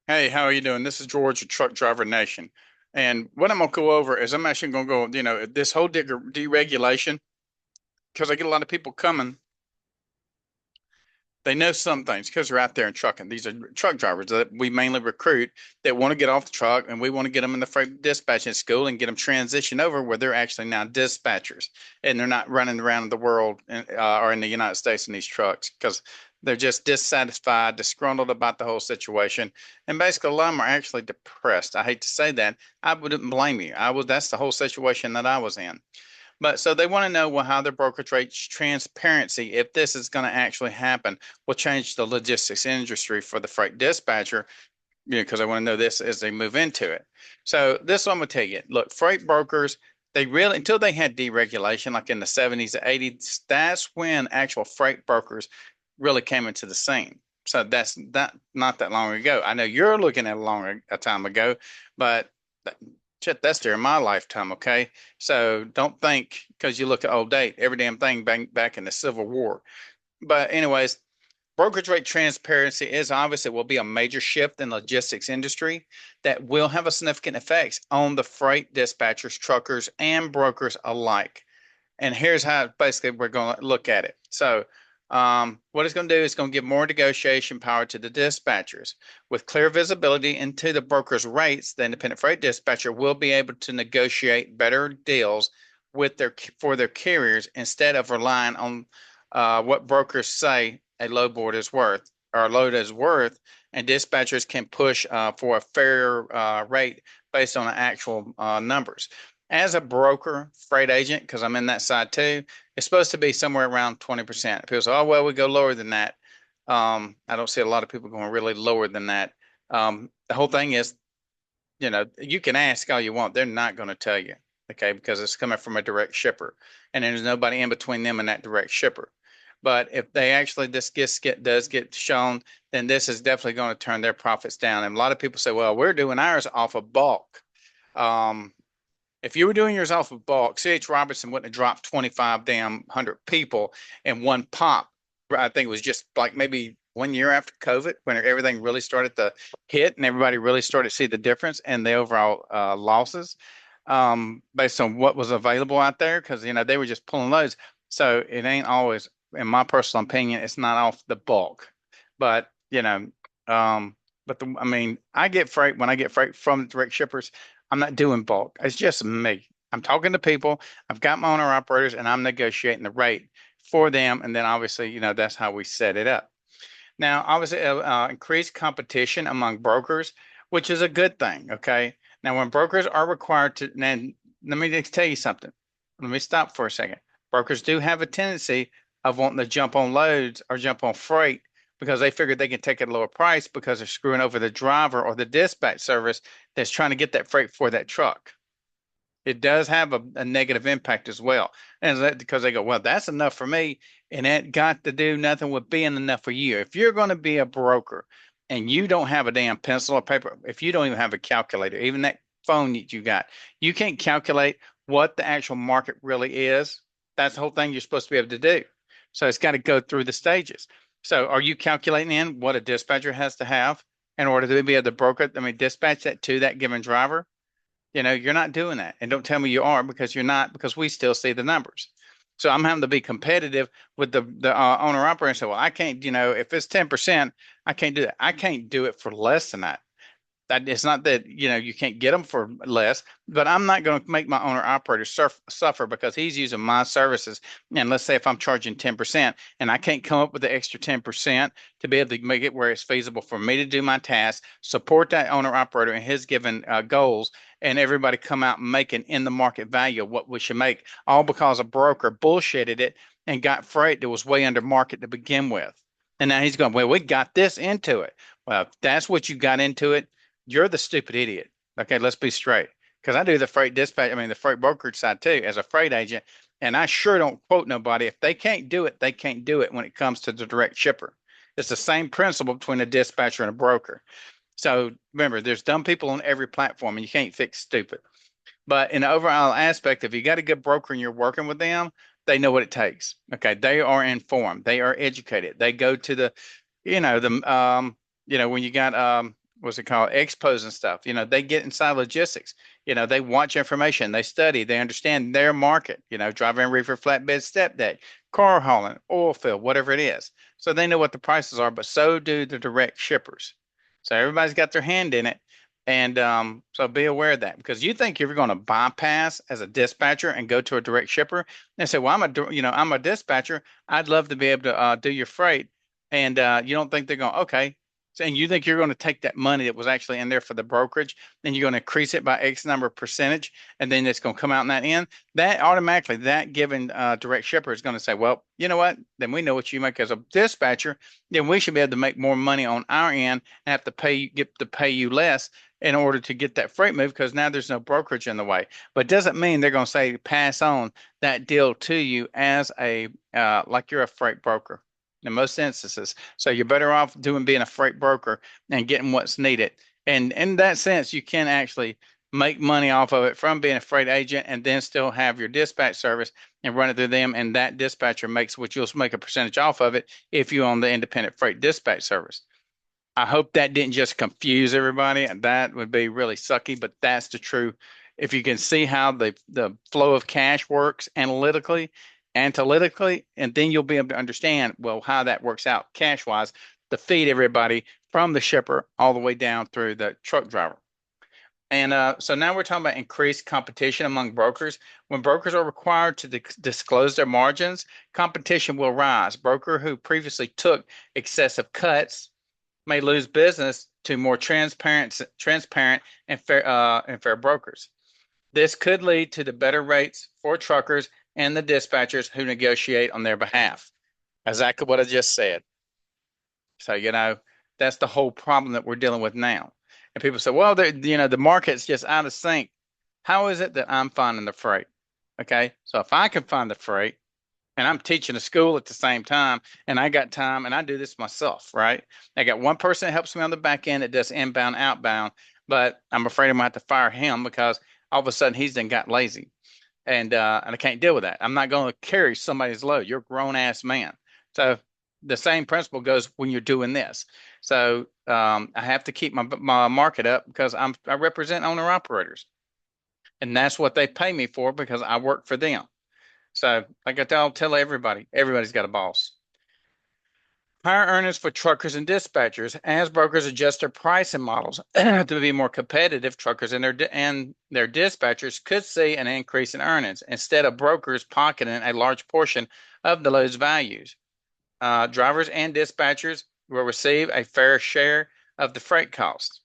Hey, how are you doing? This is George of Truck Driver Nation. And what I'm going to go over is I'm actually going to go, this whole deregulation, because I get a lot of people coming. They know some things because they're out there in trucking. These are truck drivers that we mainly recruit that want to get off the truck, and we want to get them in the freight dispatching school and get them transitioned over where they're actually now dispatchers and they're not running around the world or in the United States in these trucks because they're just dissatisfied, disgruntled about the whole situation. And basically, a lot of them are actually depressed. I hate to say that. I wouldn't blame you. That's the whole situation that I was in. But so they want to know, well, how their brokerage rate transparency, if this is going to actually happen, will change the logistics industry for the freight dispatcher, because I want to know this as they move into it. So this one will tell you, look, freight brokers, they really, until they had deregulation, like in the 70s, the 80s, that's when actual freight brokers really came into the scene. So that's not that long ago. I know you're looking at a time ago, but shit, that's during my lifetime. Okay, so don't think because you look at old date, every damn thing back in the Civil War. But anyways, brokerage rate transparency is obviously will be a major shift in logistics industry that will have a significant effects on the freight dispatchers, truckers, and brokers alike. And here's how basically we're going to look at it. So, what it's going to do is going to give more negotiation power to the dispatchers. With clear visibility into the broker's rates, the independent freight dispatcher will be able to negotiate better deals with for their carriers instead of relying on what brokers say a load board is worth or a load is worth, and dispatchers can push for a fair rate based on the actual numbers. As a broker, freight agent, because I'm in that side too, it's supposed to be somewhere around 20%. People say, oh, well, we go lower than that. I don't see a lot of people going really lower than that. The whole thing is, you can ask all you want. They're not going to tell you, okay, because it's coming from a direct shipper, and there's nobody in between them and that direct shipper. But if they actually does get shown, then this is definitely going to turn their profits down. And a lot of people say, well, we're doing ours off of bulk. Um, if you were doing yours off of bulk, C.H. Robertson wouldn't have dropped 25 damn hundred people in one pop. I think it was just like maybe 1 year after COVID when everything really started to hit and everybody really started to see the difference in the overall losses based on what was available out there because, they were just pulling loads. So it ain't always, in my personal opinion, it's not off the bulk. But, I mean, when I get freight from direct shippers, I'm not doing bulk. It's just me. I'm talking to people. I've got my owner operators and I'm negotiating the rate for them. And then obviously, that's how we set it up. Now, obviously, increased competition among brokers, which is a good thing. Okay. Now, when brokers are required to, then let me just tell you something. Let me stop for a second. Brokers do have a tendency of wanting to jump on loads or jump on freight because they figure they can take it at a lower price because they're screwing over the driver or the dispatch service that's trying to get that freight for that truck. It does have a negative impact as well. And that because they go, well, that's enough for me. And that got to do nothing with being enough for you. If you're going to be a broker and you don't have a damn pencil or paper, if you don't even have a calculator, even that phone that you got, you can't calculate what the actual market really is. That's the whole thing you're supposed to be able to do. So it's got to go through the stages. So are you calculating in what a dispatcher has to have in order to be able to broker? I mean, dispatch that to that given driver? You're not doing that. And don't tell me you are because you're not, because we still see the numbers. So I'm having to be competitive with the owner operator and say, well, I can't, if it's 10%, I can't do that. I can't do it for less than that. That it's not that you can't get them for less, but I'm not going to make my owner operator suffer because he's using my services. And let's say if I'm charging 10% and I can't come up with the extra 10% to be able to make it where it's feasible for me to do my task, support that owner operator and his given goals, and everybody come out making in the market value of what we should make, all because a broker bullshitted it and got freight that was way under market to begin with. And now he's going, well, we got this into it. Well, if that's what you got into it, you're the stupid idiot. Okay, let's be straight. Because I do the freight dispatch, I mean, the freight brokerage side too, as a freight agent. And I sure don't quote nobody. If they can't do it, they can't do it when it comes to the direct shipper. It's the same principle between a dispatcher and a broker. So remember, there's dumb people on every platform and you can't fix stupid. But in the overall aspect, if you got a good broker and you're working with them, they know what it takes. Okay. They are informed. They are educated. They go to the, you know, the, when you got, what's it called, expos and stuff. They get inside logistics. They watch information, they study, they understand their market. Driving reefer, flatbed, step deck, car hauling, oil field, whatever it is. So they know what the prices are, but so do the direct shippers. So everybody's got their hand in it. And so be aware of that, because you think you're going to bypass as a dispatcher and go to a direct shipper and say, well, I'm a dispatcher. I'd love to be able to do your freight. And you don't think they're going, okay. So, and you think you're going to take that money that was actually in there for the brokerage, then you're going to increase it by X number of percentage, and then it's going to come out in that end. That automatically, that given direct shipper is going to say, well, you know what? Then we know what you make as a dispatcher. Then we should be able to make more money on our end and have to get to pay you less in order to get that freight move, because now there's no brokerage in the way. But it doesn't mean they're going to say pass on that deal to you as a like you're a freight broker in most instances. So you're better off being a freight broker and getting what's needed. And in that sense, you can actually make money off of it from being a freight agent, and then still have your dispatch service and run it through them. And that dispatcher makes what you'll make a percentage off of it if you own the independent freight dispatch service. I hope that didn't just confuse everybody. That would be really sucky, but that's the truth. If you can see how the flow of cash works analytically, and then you'll be able to understand, well, how that works out cash wise to feed everybody from the shipper all the way down through the truck driver. And so now we're talking about increased competition among brokers. When brokers are required to disclose their margins, competition will rise. Broker who previously took excessive cuts may lose business to more transparent and fair brokers. This could lead to the better rates for truckers and the dispatchers who negotiate on their behalf. Exactly what I just said. So, that's the whole problem that we're dealing with now. And people say, well, the market's just out of sync. How is it that I'm finding the freight? Okay. So if I can find the freight, and I'm teaching a school at the same time, and I got time, and I do this myself, right? I got one person that helps me on the back end that does inbound, outbound, but I'm afraid I'm gonna have to fire him because all of a sudden he's then got lazy, and I can't deal with that. I'm not going to carry somebody's load. You're a grown ass man. So the same principle goes when you're doing this. So I have to keep my market up because I represent owner operators, and that's what they pay me for because I work for them. So, like I'll tell everybody, everybody's got a boss. Higher earnings for truckers and dispatchers as brokers adjust their pricing models to be more competitive. Truckers and their dispatchers could see an increase in earnings instead of brokers pocketing a large portion of the load's values. Drivers and dispatchers will receive a fair share of the freight costs.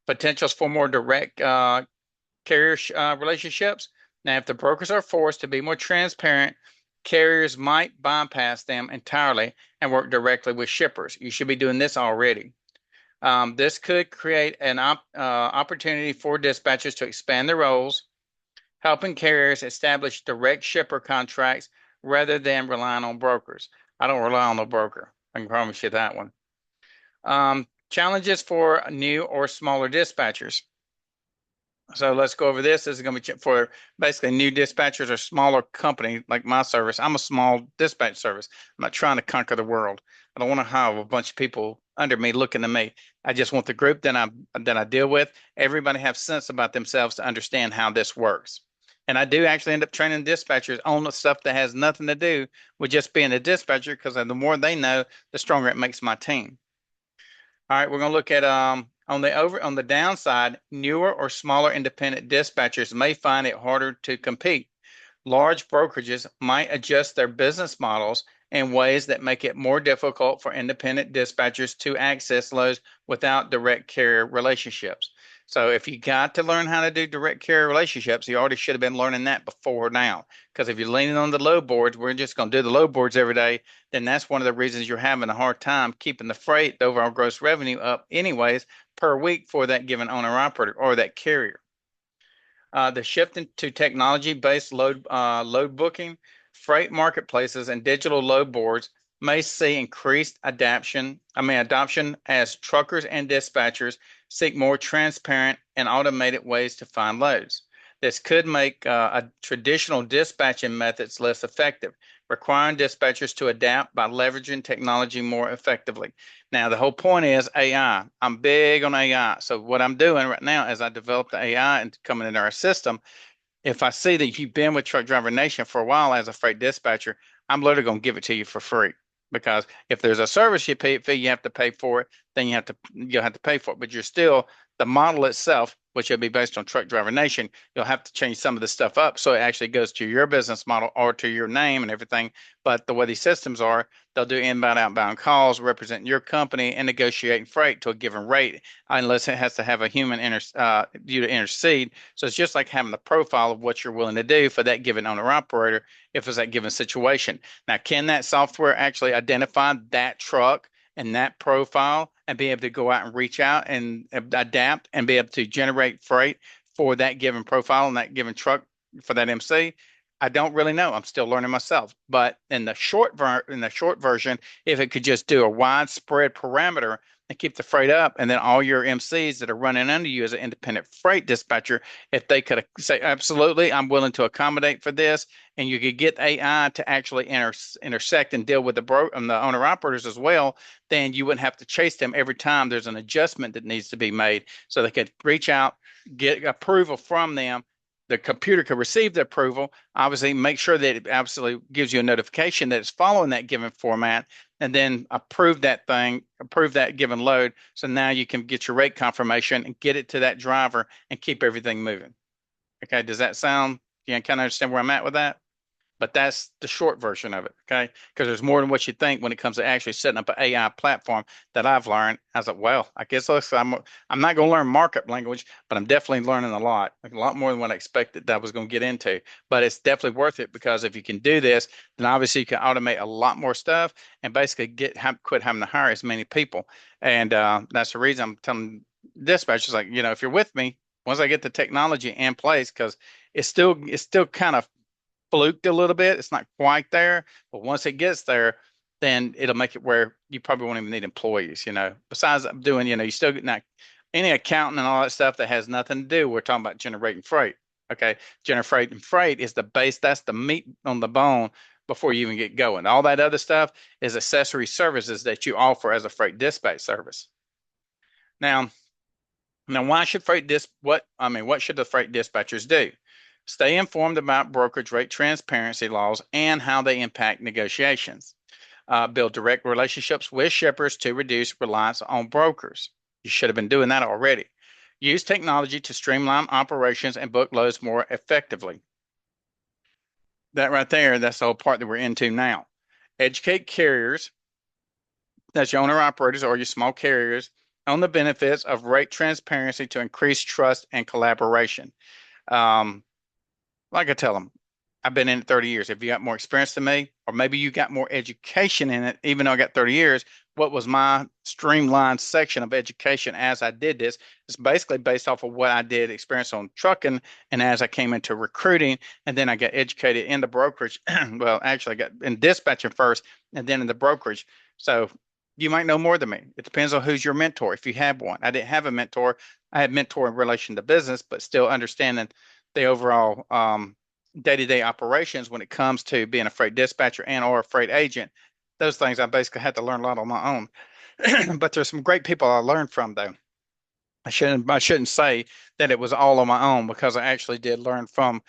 Potentials for more direct carrier relationships. Now, if the brokers are forced to be more transparent, carriers might bypass them entirely and work directly with shippers. You should be doing this already. This could create an opportunity for dispatchers to expand their roles, helping carriers establish direct shipper contracts rather than relying on brokers. I don't rely on a broker. I can promise you that one. Challenges for new or smaller dispatchers. So let's go over this. This is going to be for basically new dispatchers or smaller company like my service. I'm a small dispatch service. I'm not trying to conquer the world. I don't want to have a bunch of people under me looking to me. I just want the group that I deal with. Everybody have sense about themselves to understand how this works. And I do actually end up training dispatchers on the stuff that has nothing to do with just being a dispatcher, because the more they know, the stronger it makes my team. All right, we're going to look at on the downside, newer or smaller independent dispatchers may find it harder to compete. Large brokerages might adjust their business models in ways that make it more difficult for independent dispatchers to access loads without direct carrier relationships. So if you got to learn how to do direct carrier relationships, you already should have been learning that before now. Because if you're leaning on the load boards, we're just going to do the load boards every day, then that's one of the reasons you're having a hard time keeping the freight, the overall gross revenue up anyways per week for that given owner operator or that carrier. The shift into technology-based load booking, freight marketplaces, and digital load boards may see increased adoption as truckers and dispatchers seek more transparent and automated ways to find loads. This could make traditional dispatching methods less effective. requiring dispatchers to adapt by leveraging technology more effectively. Now, the whole point is AI. I'm big on AI. So what I'm doing right now is I developed the AI and coming into our system. If I see that you've been with Truck Driver Nation for a while as a freight dispatcher, I'm literally going to give it to you for free. Because if there's a service you pay fee, you have to pay for it, then you'll have to pay for it. But you're still the model itself, which will be based on Truck Driver Nation, you'll have to change some of the stuff up so it actually goes to your business model or to your name and everything. But the way these systems are, they'll do inbound, outbound calls representing your company and negotiating freight to a given rate, unless it has to have a human view to intercede. So it's just like having the profile of what you're willing to do for that given owner operator if it's that given situation. Now, can that software actually identify that truck and that profile and be able to go out and reach out and adapt and be able to generate freight for that given profile and that given truck for that MC? I don't really know. I'm still learning myself. But in the short version, if it could just do a widespread parameter and keep the freight up, and then all your MCs that are running under you as an independent freight dispatcher, if they could say, absolutely, I'm willing to accommodate for this, and you could get AI to actually intersect and deal with the owner operators as well, then you wouldn't have to chase them every time there's an adjustment that needs to be made. So they could reach out, get approval from them. The computer could receive the approval, obviously make sure that it absolutely gives you a notification that it's following that given format, and then approve that thing, approve that given load. So now you can get your rate confirmation and get it to that driver and keep everything moving. Okay, does that sound, you kind of understand where I'm at with that? But that's the short version of it, okay? Because there's more than what you think when it comes to actually setting up an AI platform that I've learned. I was like, well, I guess I'm not going to learn markup language, but I'm definitely learning a lot more than what I expected that I was going to get into. But it's definitely worth it because if you can do this, then obviously you can automate a lot more stuff and basically quit having to hire as many people. And that's the reason I'm telling dispatchers, like, if you're with me, once I get the technology in place, because it's still kind of fluked a little bit. It's not quite there, but once it gets there, then it'll make it where you probably won't even need employees. Besides doing, you still get not any accounting and all that stuff that has nothing to do. We're talking about generating freight. Okay, generating freight is the base. That's the meat on the bone before you even get going. All that other stuff is accessory services that you offer as a freight dispatch service. Now, why should what should the freight dispatchers do? Stay informed about brokerage rate transparency laws and how they impact negotiations. Build direct relationships with shippers to reduce reliance on brokers. You should have been doing that already. Use technology to streamline operations and book loads more effectively. That right there, that's the whole part that we're into now. Educate carriers, that's your owner operators or your small carriers, on the benefits of rate transparency to increase trust and collaboration. Like I tell them, I've been in it 30 years. If you got more experience than me, or maybe you got more education in it, even though I got 30 years, what was my streamlined section of education as I did this? It's basically based off of what I did experience on trucking. And as I came into recruiting, and then I got educated in the brokerage. Well, actually, I got in dispatching first and then in the brokerage. So you might know more than me. It depends on who's your mentor, if you have one. I didn't have a mentor. I had mentor in relation to business, but still understanding the overall day-to-day operations when it comes to being a freight dispatcher and or a freight agent. Those things I basically had to learn a lot on my own. But there's some great people I learned from though. I shouldn't say that it was all on my own because I actually did learn from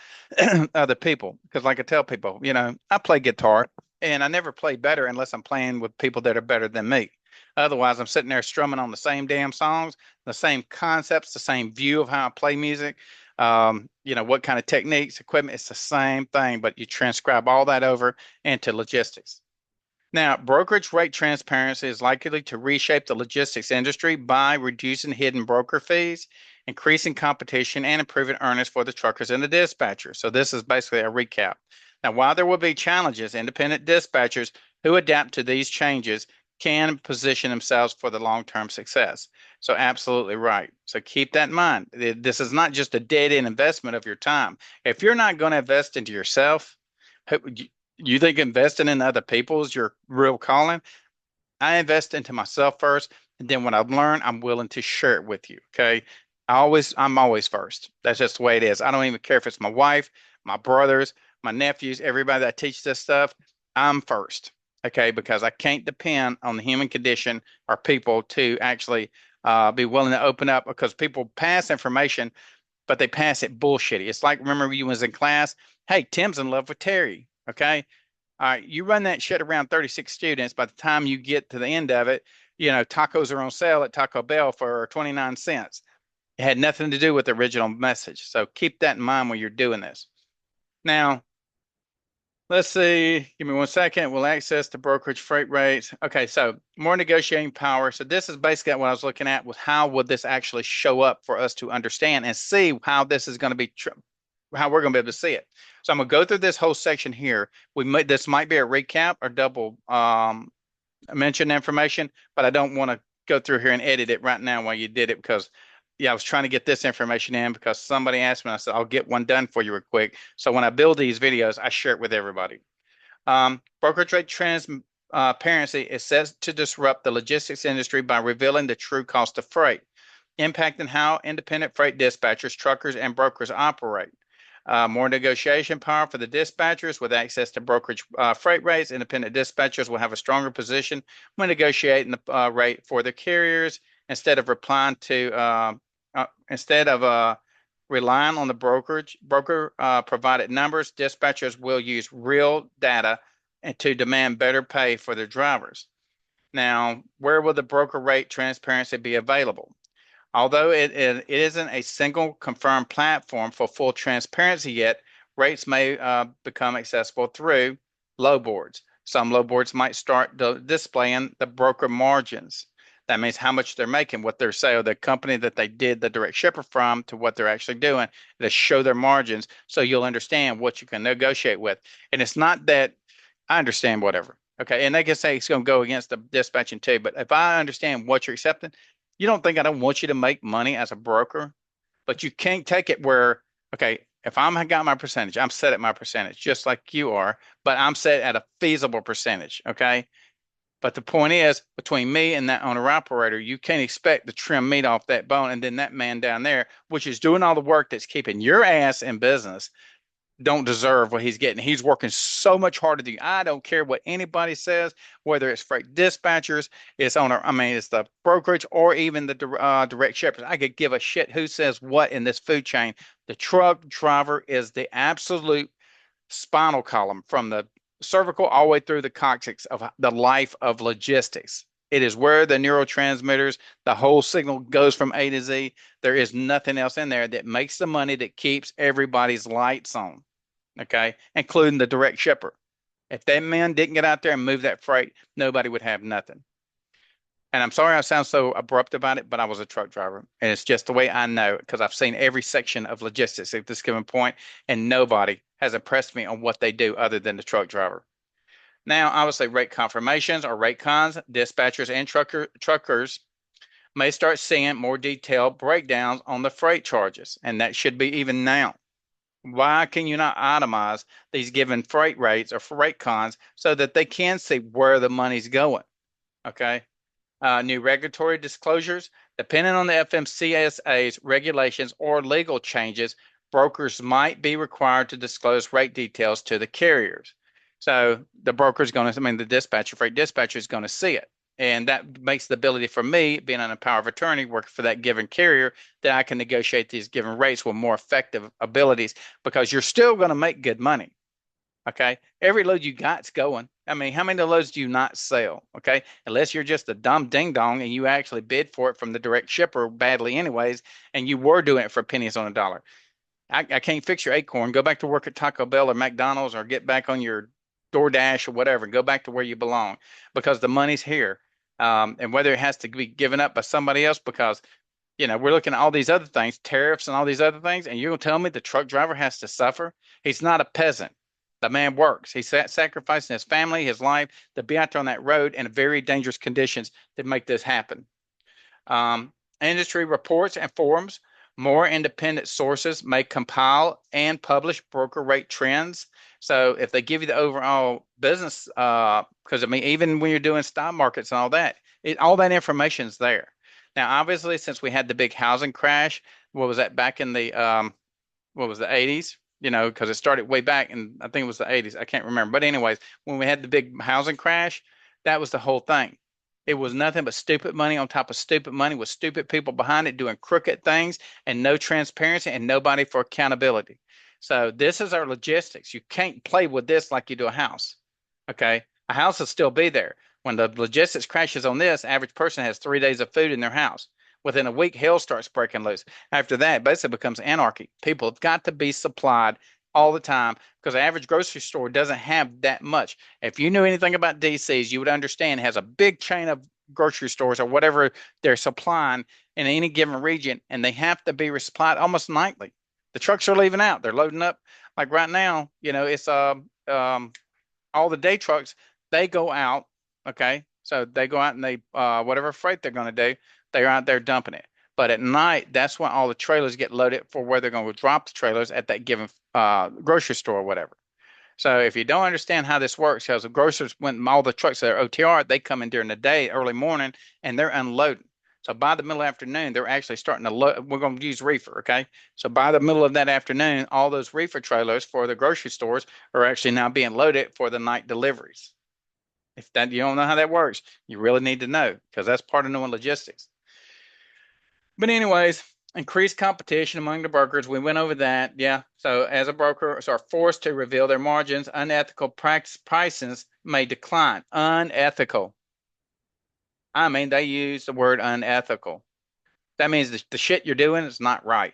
other people. Because like I tell people, I play guitar and I never play better unless I'm playing with people that are better than me. Otherwise, I'm sitting there strumming on the same damn songs, the same concepts, the same view of how I play music. What kind of techniques, equipment, it's the same thing, but you transcribe all that over into logistics. Now, brokerage rate transparency is likely to reshape the logistics industry by reducing hidden broker fees, increasing competition, and improving earnings for the truckers and the dispatchers. So this is basically a recap. Now, while there will be challenges, independent dispatchers who adapt to these changes can position themselves for the long-term success. So absolutely right. So keep that in mind. This is not just a dead-end investment of your time. If you're not going to invest into yourself, you think investing in other people is your real calling? I invest into myself first, and then when I've learned, I'm willing to share it with you. Okay. I'm always first. That's just the way it is. I don't even care if it's my wife, my brothers, my nephews, everybody that I teach this stuff. I'm first, okay, because I can't depend on the human condition or people to actually be willing to open up because people pass information, but they pass it bullshitty. It's like, remember you was in class, hey, Tim's in love with Terry, okay? All right, you run that shit around 36 students. By the time you get to the end of it, tacos are on sale at Taco Bell for 29 cents. It had nothing to do with the original message. So keep that in mind when you're doing this. Now, let's see. Give me 1 second. Will access to brokerage freight rates. Okay, so more negotiating power. So this is basically what I was looking at was how would this actually show up for us to understand and see how this is going to be how we're going to be able to see it. So I'm going to go through this whole section here. This might be a recap or double mention information, but I don't want to go through here and edit it right now while you did it because yeah, I was trying to get this information in because somebody asked me. I said I'll get one done for you real quick. So when I build these videos, I share it with everybody. Broker trade transparency is set to disrupt the logistics industry by revealing the true cost of freight, impacting how independent freight dispatchers, truckers, and brokers operate. More negotiation power for the dispatchers with access to brokerage freight rates. Independent dispatchers will have a stronger position when negotiating the rate for their carriers instead of relying on the broker provided numbers. Dispatchers will use real data and to demand better pay for their drivers. Now, where will the broker rate transparency be available? Although it isn't a single confirmed platform for full transparency yet, rates may become accessible through low boards. Some low boards might start displaying the broker margins. That means how much they're making, what they're saying, the company that they did the direct shipper from to what they're actually doing to show their margins so you'll understand what you can negotiate with. And it's not that I understand whatever. Okay. And they can say it's going to go against the dispatching too. But if I understand what you're accepting, you don't think I don't want you to make money as a broker, but you can't take it where, okay, if I'm got my percentage, I'm set at my percentage, just like you are, but I'm set at a feasible percentage. Okay. But the point is, between me and that owner operator, you can't expect to trim meat off that bone. And then that man down there, which is doing all the work that's keeping your ass in business, don't deserve what he's getting. He's working so much harder than you. I don't care what anybody says, whether it's freight dispatchers, it's the brokerage, or even the direct shippers. I could give a shit who says what in this food chain. The truck driver is the absolute spinal column from the cervical all the way through the coccyx of the life of logistics. It is where the neurotransmitters, the whole signal goes from A to Z. There is nothing else in there that makes the money that keeps everybody's lights on, okay, including the direct shipper. If that man didn't get out there and move that freight, nobody would have nothing. And I'm sorry I sound so abrupt about it, but I was a truck driver. And it's just the way I know because I've seen every section of logistics at this given point, and nobody has impressed me on what they do other than the truck driver. Now, obviously, rate confirmations or rate cons, dispatchers and truckers may start seeing more detailed breakdowns on the freight charges, and that should be even now. Why can you not itemize these given freight rates or freight cons so that they can see where the money's going? Okay. New regulatory disclosures. Depending on the FMCSA's regulations or legal changes, brokers might be required to disclose rate details to the carriers. So the broker is going to, the dispatcher, freight dispatcher is going to see it. And that makes the ability for me, being on a power of attorney, working for that given carrier, that I can negotiate these given rates with more effective abilities because you're still going to make good money. Okay. Every load you got's going. How many loads do you not sell? Okay. Unless you're just a dumb ding dong and you actually bid for it from the direct shipper badly, anyways, and you were doing it for pennies on a dollar. I can't fix your acorn. Go back to work at Taco Bell or McDonald's or get back on your DoorDash or whatever. Go back to where you belong because the money's here. And whether it has to be given up by somebody else because we're looking at all these other things, tariffs and all these other things, and you're going to tell me the truck driver has to suffer? He's not a peasant. The man works. He's sacrificing his family, his life to be out there on that road in very dangerous conditions to make this happen. Industry reports and forums. More independent sources may compile and publish broker rate trends. So if they give you the overall business, because even when you're doing stock markets and all that, all that information is there. Now, obviously, since we had the big housing crash, what was that back in the what was the 80s? you know, because it started way back in, I think it was the 80s. I can't remember. But anyways, when we had the big housing crash, that was the whole thing. It was nothing but stupid money on top of stupid money with stupid people behind it doing crooked things and no transparency and nobody for accountability. So this is our logistics. You can't play with this like you do a house. Okay. A house will still be there. When the logistics crashes on this, average person has 3 days of food in their house. Within a week, hell starts breaking loose. After that, it basically becomes anarchy. People have got to be supplied all the time because the average grocery store doesn't have that much. If you knew anything about DCs, you would understand it has a big chain of grocery stores or whatever they're supplying in any given region, and they have to be resupplied almost nightly. The trucks are leaving out. They're loading up. Like right now, you know, it's all the day trucks, they go out. Okay. So they go out and they, whatever freight they're going to do, they're out there dumping it. But at night, that's when all the trailers get loaded for where they're going to drop the trailers at that given grocery store or whatever. So if you don't understand how this works, because the grocers, when all the trucks that are OTR, they come in during the day, early morning, and they're unloading. So by the middle of the afternoon, they're actually starting to load. We're going to use reefer, okay? So by the middle of that afternoon, all those reefer trailers for the grocery stores are actually now being loaded for the night deliveries. If that you don't know how that works, you really need to know because that's part of knowing logistics. But anyways, increased competition among the brokers. We went over that. Yeah. So as a broker are forced to reveal their margins, unethical practice prices may decline. Unethical. I mean, they use the word unethical. That means the shit you're doing is not right.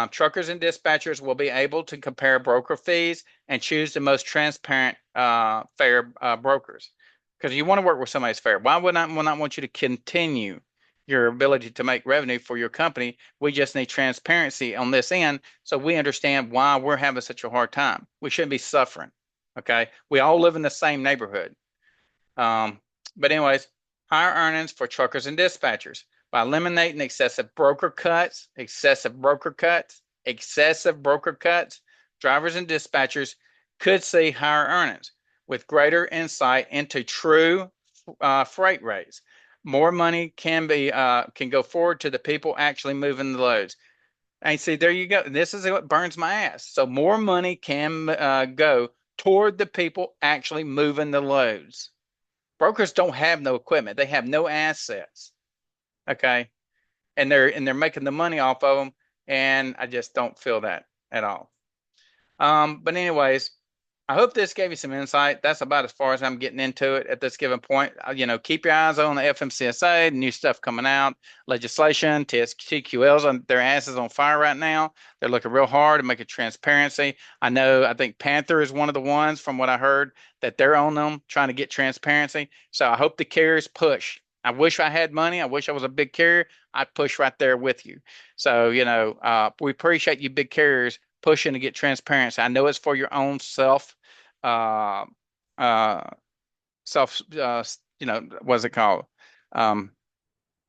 Truckers and dispatchers will be able to compare broker fees and choose the most transparent, fair brokers. Because you want to work with somebody who's fair. Why would I not want you to continue your ability to make revenue for your company? We just need transparency on this end so we understand why we're having such a hard time. We shouldn't be suffering. Okay. We all live in the same neighborhood. Um, but anyways, higher earnings for truckers and dispatchers by eliminating excessive broker cuts, drivers and dispatchers could see higher earnings with greater insight into true freight rates. More money can go forward to the people actually moving the loads. And see, there you go. This is what burns my ass. So more money can go toward the people actually moving the loads. Brokers don't have no equipment. They have no assets. Okay. And they're making the money off of them. And I just don't feel that at all. But anyways, I hope this gave you some insight. That's about as far as I'm getting into it at this given point. You know, keep your eyes on the FMCSA, new stuff coming out, legislation, TQLs on their asses on fire right now. They're looking real hard to make it transparency. I think Panther is one of the ones from what I heard that they're on them trying to get transparency. So I hope the carriers push. I wish I had money. I wish I was a big carrier. I'd push right there with you. So, you know, we appreciate you big carriers pushing to get transparency. I know it's for your own uh, uh, self, you know, what's it called? Um,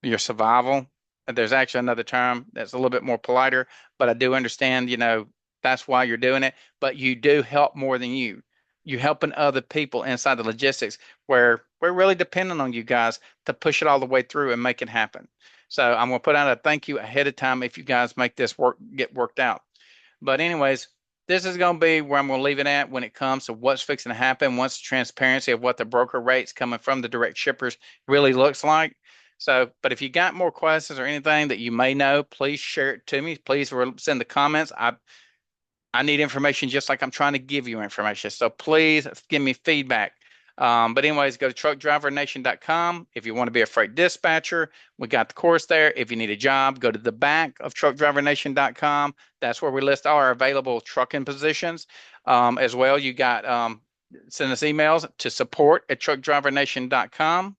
your survival. There's actually another term that's a little bit more politer, but I do understand, you know, that's why you're doing it. But you do help more than you. You're helping other people inside the logistics where we're really dependent on you guys to push it all the way through and make it happen. So I'm going to put out a thank you ahead of time if you guys make this get worked out. But anyways, this is going to be where I'm going to leave it at when it comes to what's fixing to happen once the transparency of what the broker rates coming from the direct shippers really looks like. So, but if you got more questions or anything that you may know, please share it to me. Please send the comments. I need information just like I'm trying to give you information. So please give me feedback. But anyways, go to truckdrivernation.com. If you want to be a freight dispatcher, we got the course there. If you need a job, go to the back of truckdrivernation.com. That's where we list all our available trucking positions. As well, you got send us emails to support@truckdrivernation.com.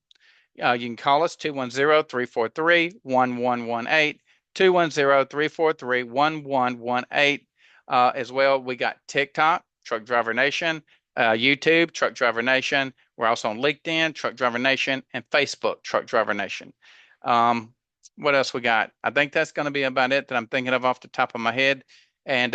You can call us 210-343-1118, 210-343-1118. As well, we got TikTok, Truck Driver Nation, YouTube, Truck Driver Nation. We're also on LinkedIn, Truck Driver Nation, and Facebook, Truck Driver Nation. What else we got? I think that's going to be about it that I'm thinking of off the top of my head. And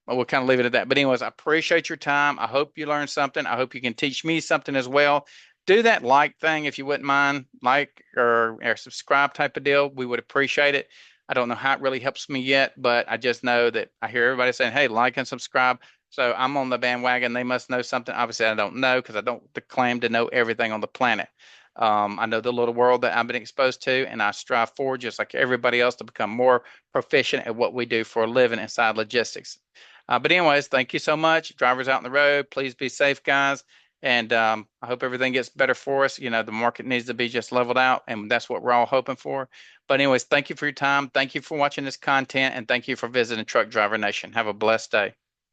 we'll kind of leave it at that. But anyways, I appreciate your time. I hope you learned something. I hope you can teach me something as well. Do that like thing if you wouldn't mind, like or subscribe type of deal. We would appreciate it. I don't know how it really helps me yet, but I just know that I hear everybody saying, hey, like and subscribe. So I'm on the bandwagon. They must know something. Obviously, I don't know because I don't claim to know everything on the planet. I know the little world that I've been exposed to, and I strive forward, just like everybody else, to become more proficient at what we do for a living inside logistics. But anyways, thank you so much. Drivers out on the road, please be safe, guys. And I hope everything gets better for us. You know, the market needs to be just leveled out, and that's what we're all hoping for. But anyways, thank you for your time. Thank you for watching this content, and thank you for visiting Truck Driver Nation. Have a blessed day.